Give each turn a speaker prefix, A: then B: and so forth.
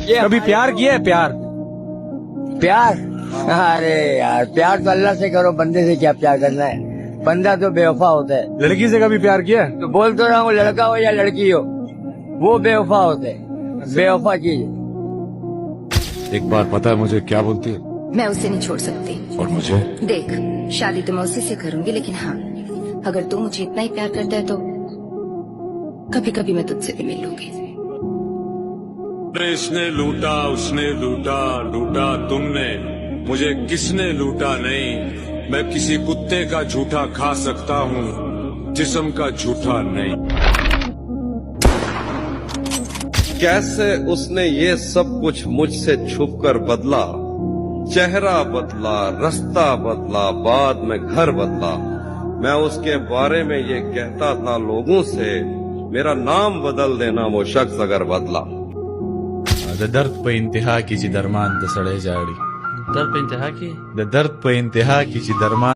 A: कभी प्यार किया है? प्यार
B: प्यार? अरे यार, प्यार तो अल्लाह से करो, बंदे से क्या प्यार करना है। बंदा तो बेवफा होता है।
A: लड़की से कभी प्यार किया है?
B: तो बोल तो रहा हूँ, लड़का हो या लड़की हो, वो बेवफा होते हैं। बेवफा चीज है।
C: एक बार पता है मुझे क्या बोलती है?
D: मैं उसे नहीं छोड़ सकती।
C: और मुझे?
D: देख, शादी तो मैं उसी से करूंगी, लेकिन हाँ, अगर तू मुझे इतना ही प्यार करता है तो कभी कभी मैं तुझसे भी मिल लूंगी।
E: इसने लूटा, उसने लूटा, लूटा तुमने, मुझे किसने लूटा नहीं। मैं किसी कुत्ते का झूठा खा सकता हूँ, जिस्म का झूठा नहीं।
F: कैसे उसने ये सब कुछ मुझसे छुपकर बदला, चेहरा बदला, रास्ता बदला, बाद में घर बदला। मैं उसके बारे में ये कहता था लोगों से, मेरा नाम बदल देना वो शख्स अगर बदला।
G: दर्द पे इंतहा कीजिए दरमान द सड़े जाड़ी।
H: दर्द पे इंतहा की
G: दर्द पे इंतहा कीजिए दरमान